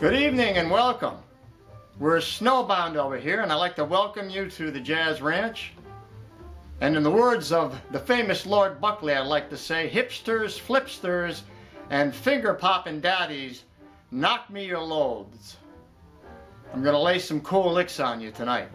Good evening and welcome. We're snowbound over here and I'd like to welcome you to the Jazz Ranch. And in the words of the famous Lord Buckley, I'd like to say, hipsters, flipsters, and finger-popping daddies, knock me your loads. I'm gonna lay some cool licks on you tonight.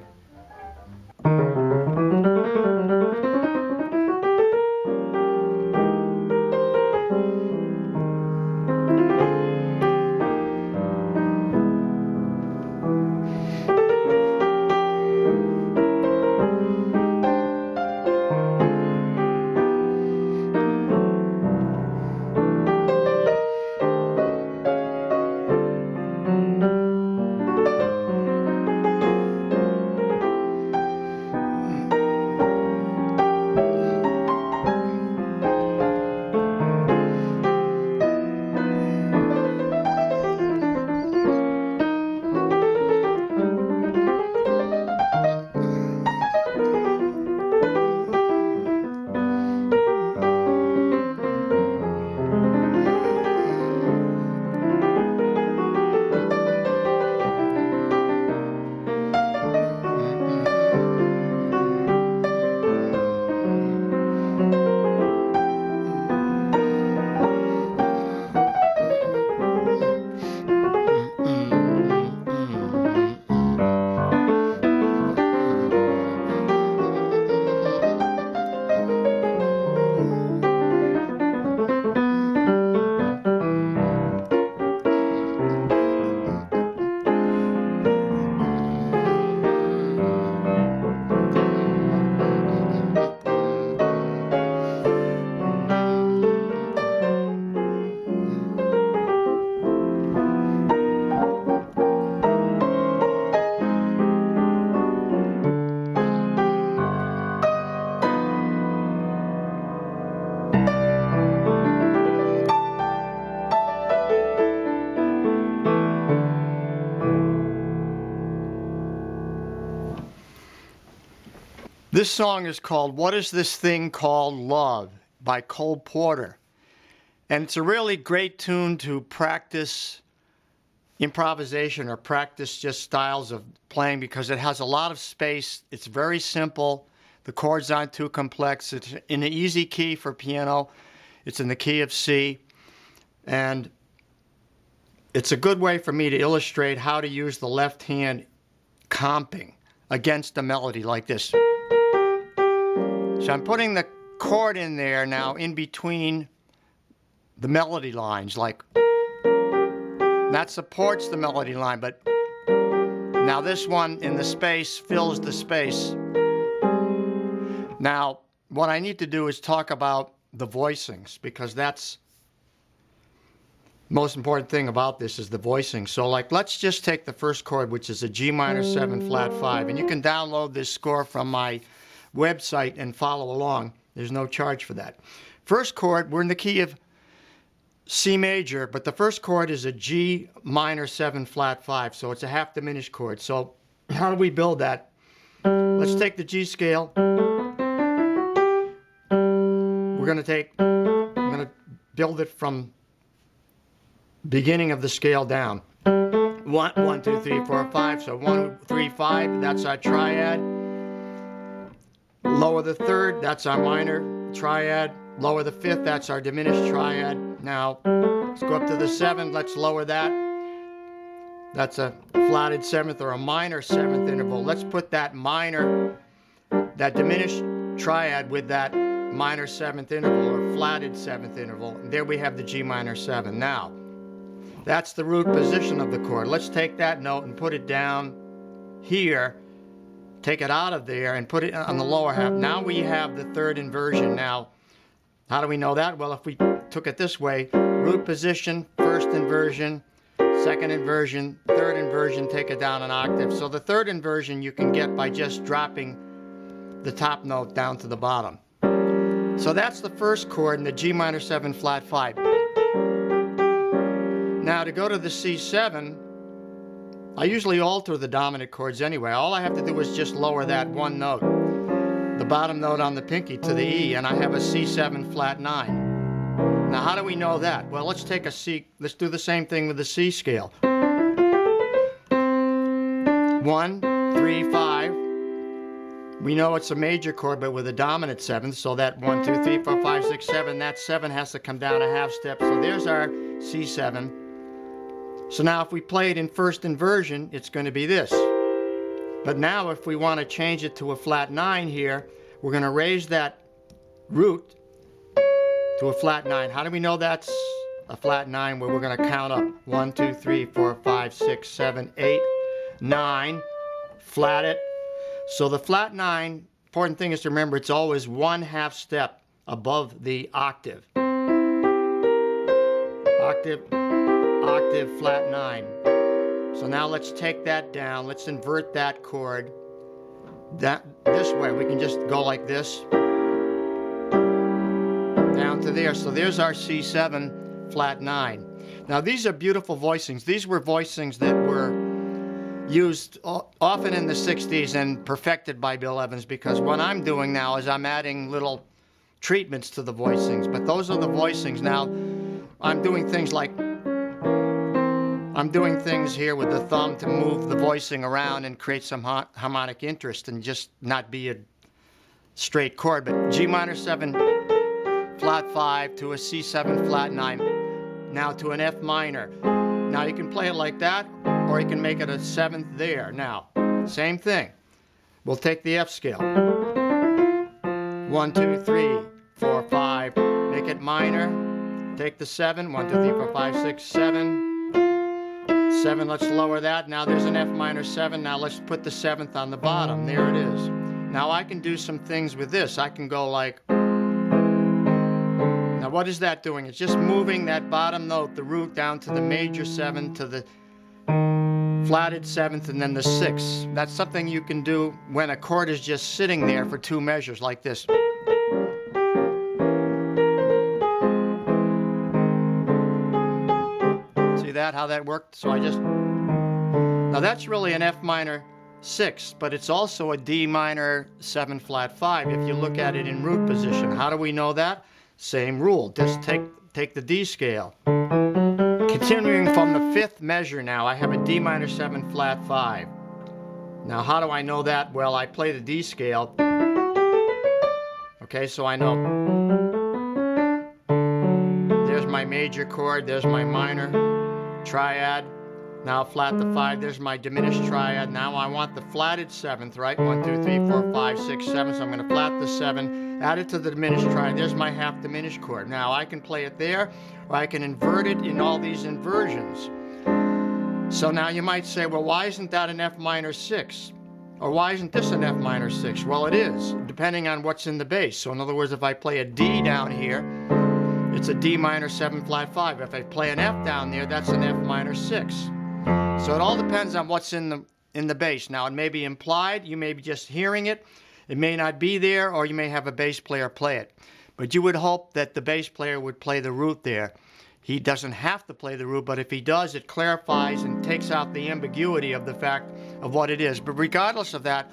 This song is called What Is This Thing Called Love by Cole Porter. And it's a really great tune to practice improvisation or practice just styles of playing because it has a lot of space. It's very simple. The chords aren't too complex. It's in an easy key for piano. It's in the key of C. And it's a good way for me to illustrate how to use the left hand comping against a melody like this. So I'm putting the chord in there now in between the melody lines, like that supports the melody line, but now this one in the space fills the space. Now, what I need to do is talk about the voicings, because that's the most important thing about this is the voicing. So like, let's just take the first chord, which is a G minor 7 flat 5, and you can download this score from my website and follow along. There's no charge for that. First chord, we're in the key of C major, but the first chord is a G minor 7 flat 5, so it's a half diminished chord. So how do we build that? Let's take the G scale. I'm going to build it from beginning of the scale down. 1, 2, 3, 4, 5. So 1, 3, 5, that's our triad. Lower the third, that's our minor triad. Lower the fifth, that's our diminished triad. Now, let's go up to the 7, let's lower that. That's a flatted 7th or a minor 7th interval. Let's put that minor, that diminished triad with that minor 7th interval or flatted 7th interval. And there we have the G minor 7. Now, that's the root position of the chord. Let's take that note and put it down here. Take it out of there and put it on the lower half. Now we have the third inversion. Now, how do we know that? Well, if we took it this way, root position, first inversion, second inversion, third inversion, take it down an octave. So the third inversion you can get by just dropping the top note down to the bottom. So that's the first chord in the G minor 7 flat 5. Now to go to the C7, I usually alter the dominant chords anyway. All I have to do is just lower that one note, the bottom note on the pinky, to the E, and I have a C7 flat 9. Now how do we know that? Well, let's take a C, let's do the same thing with the C scale. 1, 3, 5. We know it's a major chord, but with a dominant 7th, so that 1, 2, 3, 4, 5, 6, 7, that 7 has to come down a half step. So there's our C7. So now if we play it in first inversion, it's going to be this. But now if we want to change it to a flat 9 here, we're going to raise that root to a flat 9. How do we know that's a flat 9? Well, we're going to count up 1, 2, 3, 4, 5, 6, 7, 8, 9, flat it. So the flat 9, important thing is to remember it's always 1/2 step above the octave. Octave, octave, flat 9. So now let's take that down. Let's invert that chord. This way, we can just go like this. Down to there. So there's our C7 flat 9. Now these are beautiful voicings. These were voicings that were used often in the 60s and perfected by Bill Evans, because what I'm doing now is I'm adding little treatments to the voicings. But those are the voicings. Now I'm doing things like here with the thumb to move the voicing around and create some harmonic interest and just not be a straight chord. But G minor 7 flat 5 to a C7 flat 9, now to an F minor. Now you can play it like that, or you can make it a 7th there. Now, same thing. We'll take the F scale. 1, 2, 3, 4, 5. Make it minor. Take the 7. 1, 2, 3, 4, 5, 6, 7. 7, let's lower that. Now there's an F minor 7. Now let's put the 7th on the bottom. There it is. Now I can do some things with this. I can go like... Now what is that doing? It's just moving that bottom note, the root, down to the major 7, to the flatted 7th, and then the 6th. That's something you can do when a chord is just sitting there for 2 measures like this. See that, how that worked? So now that's really an F minor 6, but it's also a D minor 7 flat 5 if you look at it in root position. How do we know that? Same rule. Just take the D scale. Continuing from the 5th measure now, I have a D minor 7 flat 5. Now how do I know that? Well, I play the D scale. Okay, so I know. There's my major chord, there's my minor triad. Now flat the 5, there's my diminished triad. Now I want the flatted 7th, right? 1, 2, 3, 4, 5, 6, 7. So I'm going to flat the 7, add it to the diminished triad. There's my half diminished chord. Now I can play it there, or I can invert it in all these inversions. So now you might say, well, why isn't that an F minor 6? Or why isn't this an F minor 6? Well, it is, depending on what's in the bass. So in other words, if I play a D down here, it's a D minor 7 flat 5. If I play an F down there, that's an F minor 6. So it all depends on what's in the bass. Now it may be implied, you may be just hearing it, it may not be there, or you may have a bass player play it. But you would hope that the bass player would play the root there. He doesn't have to play the root, but if he does, it clarifies and takes out the ambiguity of the fact of what it is. But regardless of that,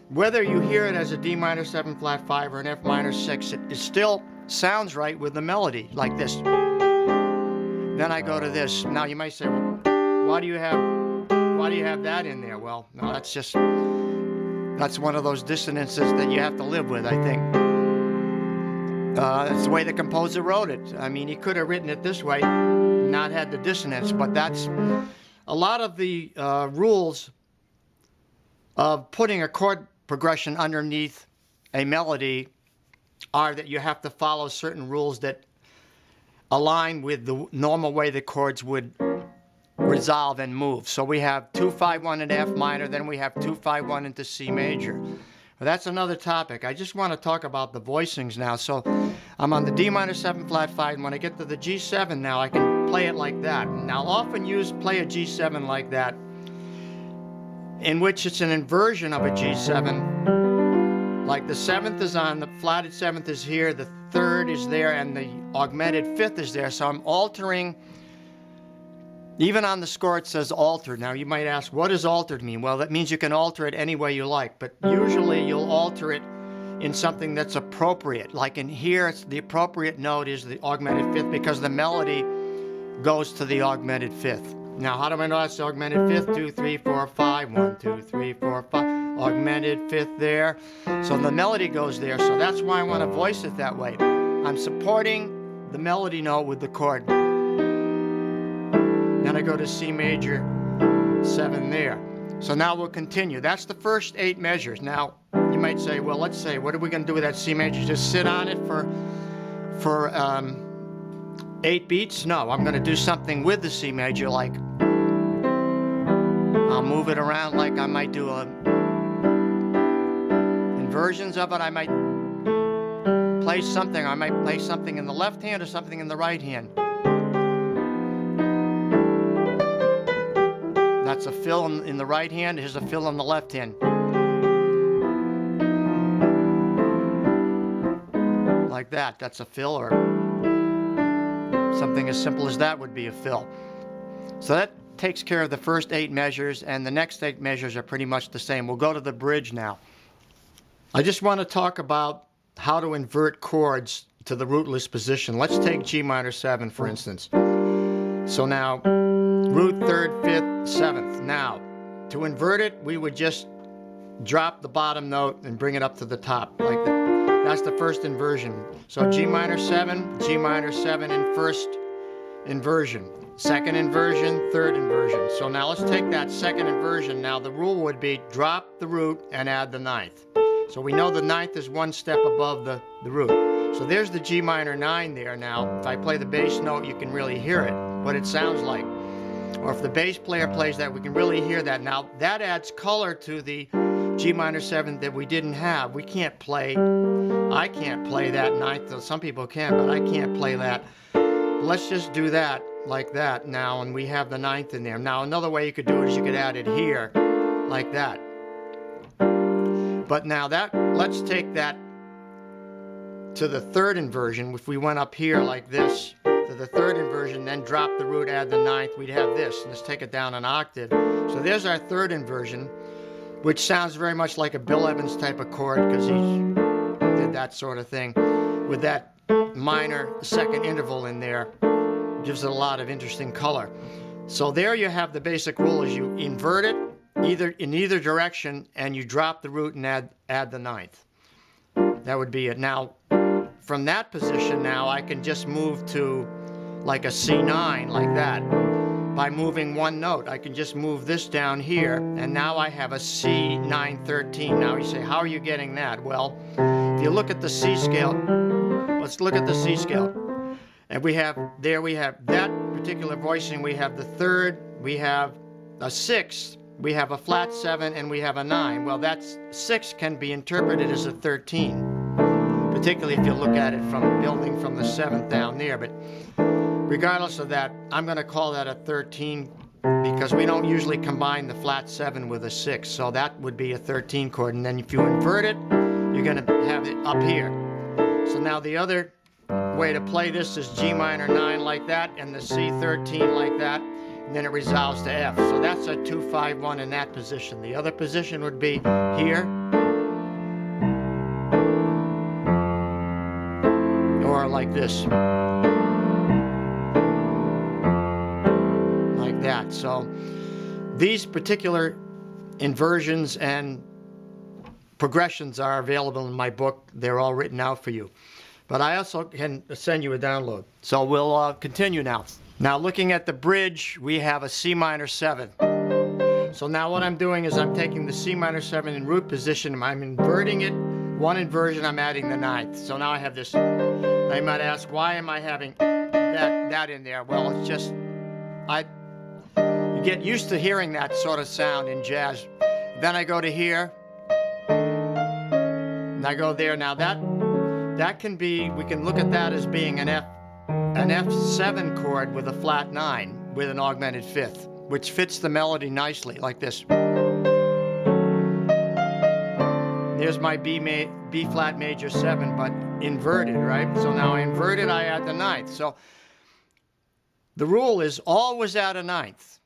whether you hear it as a D minor 7 flat 5 or an F minor 6, it still sounds right with the melody, like this. Then I go to this. Now you might say, well, why do you have that in there? Well, no, that's one of those dissonances that you have to live with, I think. It's the way the composer wrote it. I mean, he could have written it this way, not had the dissonance, but that's a lot of the rules of putting a chord progression underneath a melody are that you have to follow certain rules that align with the normal way the chords would resolve and move. So we have 2, 5, 1 in F minor, then we have 2, 5, 1 into C major. Well, that's another topic. I just want to talk about the voicings now. So I'm on the D minor 7 flat 5, and when I get to the G7 now, I can play it like that. Now I'll often play a G7 like that, in which it's an inversion of a G7. Like the 7th is on, the flatted 7th is here, the 3rd is there, and the augmented 5th is there. So I'm altering. Even on the score it says altered. Now you might ask, what does altered mean? Well, that means you can alter it any way you like, but usually you'll alter it in something that's appropriate. Like in here, the appropriate note is the augmented 5th because the melody goes to the augmented 5th. Now, how do I know that's the augmented fifth? 2, 3, 4, 5. 1, 2, 3, 4, 5. Augmented fifth there. So the melody goes there. So that's why I want to voice it that way. I'm supporting the melody note with the chord. Then I go to C major 7 there. So now we'll continue. That's the first 8 measures. Now, you might say, well, let's say, what are we going to do with that C major? Just sit on it for 8 beats? No, I'm going to do something with the C major, like I'll move it around, like I might do inversions of it. I might play something. I might play something in the left hand or something in the right hand. That's a fill in the right hand. Here's a fill in the left hand. Like that. That's a fill, or something as simple as that would be a fill. So that takes care of the first 8 measures, and the next 8 measures are pretty much the same. We'll go to the bridge now. I just want to talk about how to invert chords to the rootless position. Let's take G minor 7, for instance. So now, root 3rd, 5th, 7th. Now, to invert it, we would just drop the bottom note and bring it up to the top, like that. That's the first inversion. So G minor 7 in first inversion. Second inversion, third inversion. So now let's take that second inversion. Now the rule would be drop the root and add the 9th. So we know the 9th is 1 step above the root. So there's the G minor 9 there. Now, if I play the bass note, you can really hear it, what it sounds like. Or if the bass player plays that, we can really hear that. Now, that adds color to the G minor 7 that we didn't have. We can't play, I can't play that 9th. Some people can, but I can't play that. Let's just do that like that now, and we have the 9th in there. Now, another way you could do it is you could add it here, like that. But now let's take that to the third inversion. If we went up here like this, to the third inversion, then drop the root, add the 9th, we'd have this. And let's take it down an octave. So there's our third inversion, which sounds very much like a Bill Evans type of chord, because he did that sort of thing with that minor second interval in there. Gives it a lot of interesting color. So there you have the basic rule: is you invert it in either direction, and you drop the root and add the 9th. That would be it. Now, from that position, now I can just move to like a C9, like that. By moving one note, I can just move this down here, and now I have a C913. Now you say, how are you getting that? Well, if you look at the C scale, let's look at the C scale. And we have that particular voicing, we have the 3rd, we have a 6th, we have a flat 7, and we have a 9. Well, that 6 can be interpreted as a 13, particularly if you look at it from building from the 7th down there. But regardless of that, I'm going to call that a 13 because we don't usually combine the flat 7 with a 6. So that would be a 13 chord. And then if you invert it, you're going to have it up here. So now the other way to play this is G minor 9 like that, and the C13 like that, and then it resolves to F. So that's a 2-5-1 in that position. The other position would be here, or like this, like that. So these particular inversions and progressions are available in my book. They're all written out for you. But I also can send you a download. So we'll continue now. Now, looking at the bridge, we have a C minor 7. So now what I'm doing is I'm taking the C minor 7 in root position, I'm inverting it. One inversion, I'm adding the 9th. So now I have this. Now you might ask, why am I having that in there? Well, it's just, you get used to hearing that sort of sound in jazz. Then I go to here, and I go there. Now that can be, we can look at that as being an F7 chord with a flat 9 with an augmented 5th, which fits the melody nicely, like this. There's my B flat major 7, but inverted, right? So now I invert it, I add the 9th. So the rule is always add a 9th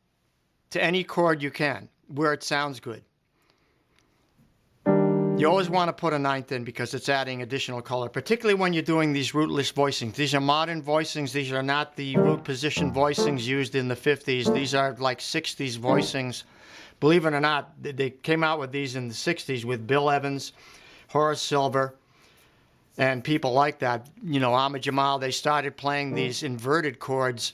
to any chord you can, where it sounds good. You always want to put a ninth in because it's adding additional color, particularly when you're doing these rootless voicings. These are modern voicings. These are not the root position voicings used in the 50s. These are like 60s voicings. Believe it or not, they came out with these in the 60s with Bill Evans, Horace Silver, and people like that. You know, Ahmad Jamal, they started playing these inverted chords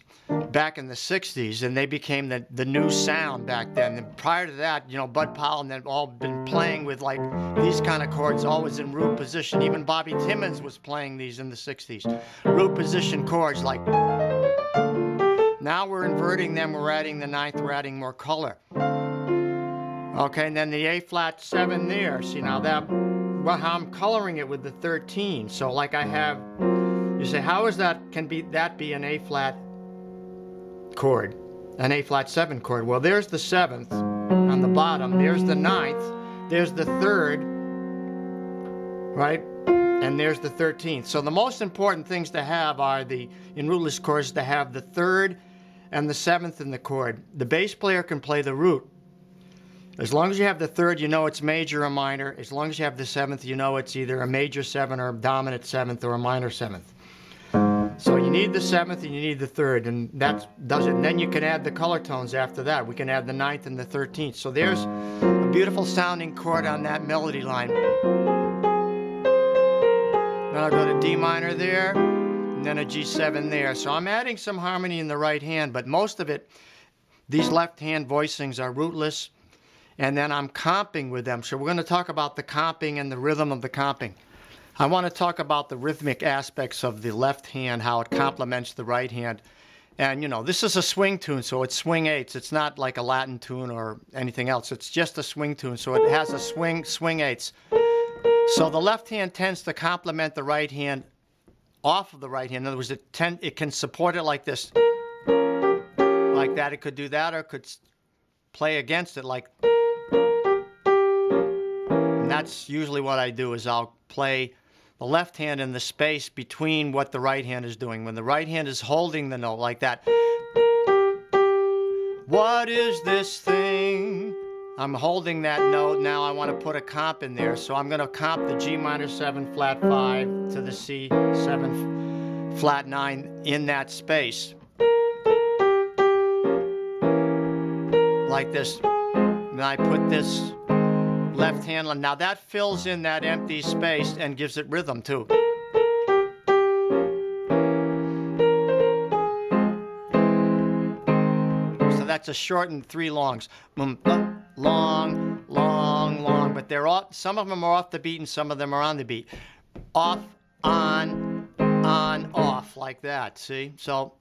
back in the 60s, and they became the new sound back then. And prior to that, you know, Bud Powell and they've all been playing with like these kind of chords, always in root position. Even Bobby Timmons was playing these in the 60s. Root position chords like. Now we're inverting them, we're adding the ninth, we're adding more color. Okay, and then the A flat 7 there. See now that, well, how I'm coloring it with the 13. So like I have, you say, how is that, can be that be an A flat chord, an A flat 7 chord? Well, there's the 7th on the bottom, there's the 9th, there's the 3rd, right? And there's the 13th. So the most important things to have are in rootless chords, to have the 3rd and the 7th in the chord. The bass player can play the root. As long as you have the 3rd, you know it's major or minor. As long as you have the 7th, you know it's either a major 7 or a dominant 7th or a minor 7th. So you need the 7th and you need the 3rd, and that does it. And then you can add the color tones after that. We can add the 9th and the 13th. So there's a beautiful sounding chord on that melody line. Then I'll go to D minor there, and then a G7 there. So I'm adding some harmony in the right hand, but most of it, these left hand voicings are rootless, and then I'm comping with them. So we're going to talk about the comping and the rhythm of the comping. I want to talk about the rhythmic aspects of the left hand, how it complements the right hand. And, you know, this is a swing tune, so it's swing eighths. It's not like a Latin tune or anything else. It's just a swing tune, so it has a swing eighths. So the left hand tends to complement the right hand off of the right hand. In other words, it can support it like this. Like that. It could do that, or it could play against it like. And that's usually what I do, is I'll play the left hand in the space between what the right hand is doing. When the right hand is holding the note like that. What is this thing? I'm holding that note. Now I want to put a comp in there. So I'm going to comp the G minor 7 flat 5 to the C 7 flat 9 in that space. Like this. And I put this left hand. Now that fills in that empty space and gives it rhythm too. So that's a shortened 3 longs. Long, long, long. But they're all, some of them are off the beat and some of them are on the beat. Off, on, off, like that. See? So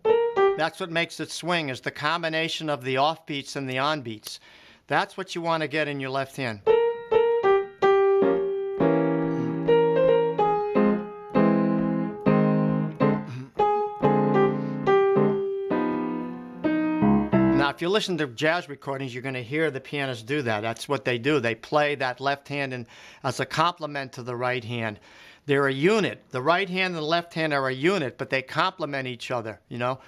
that's what makes it swing, is the combination of the off beats and the on beats. That's what you want to get in your left hand. Now, if you listen to jazz recordings, you're going to hear the pianists do that. That's what they do. They play that left hand as a complement to the right hand. They're a unit. The right hand and the left hand are a unit, but they complement each other, you know.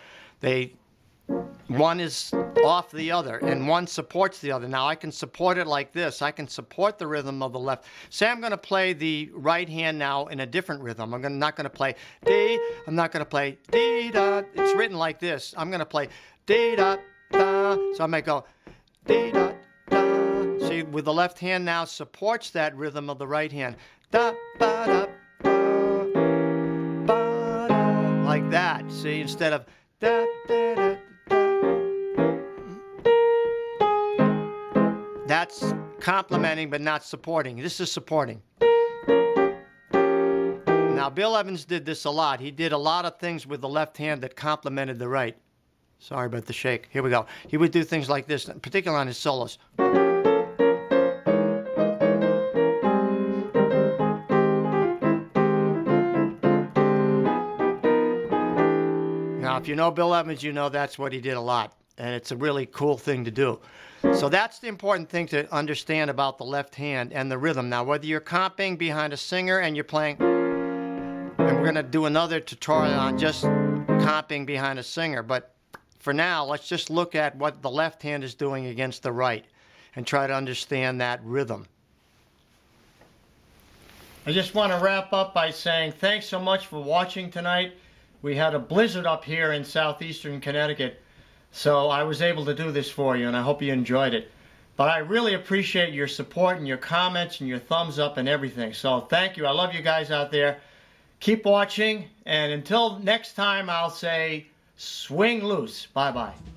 One is off the other, and one supports the other. Now, I can support it like this. I can support the rhythm of the left. Say I'm going to play the right hand now in a different rhythm. I'm not going to play D. I'm not going to play D-da. It's written like this. I'm going to play D-da. Da. So I might go dee da da. See, with the left hand now supports that rhythm of the right hand. Da ba da ba ba da. Like that. See, instead of da da da da. That's complementing but not supporting. This is supporting. Now, Bill Evans did this a lot. He did a lot of things with the left hand that complemented the right. Sorry about the shake. Here we go. He would do things like this, particularly on his solos. Now, if you know Bill Evans, you know that's what he did a lot. And it's a really cool thing to do. So that's the important thing to understand about the left hand and the rhythm. Now, whether you're comping behind a singer and you're playing, and we're going to do another tutorial on just comping behind a singer, but for now, let's just look at what the left hand is doing against the right and try to understand that rhythm. I just want to wrap up by saying thanks so much for watching tonight. We had a blizzard up here in southeastern Connecticut, so I was able to do this for you, and I hope you enjoyed it. But I really appreciate your support and your comments and your thumbs up and everything. So thank you. I love you guys out there. Keep watching, and until next time, I'll say swing loose. Bye-bye.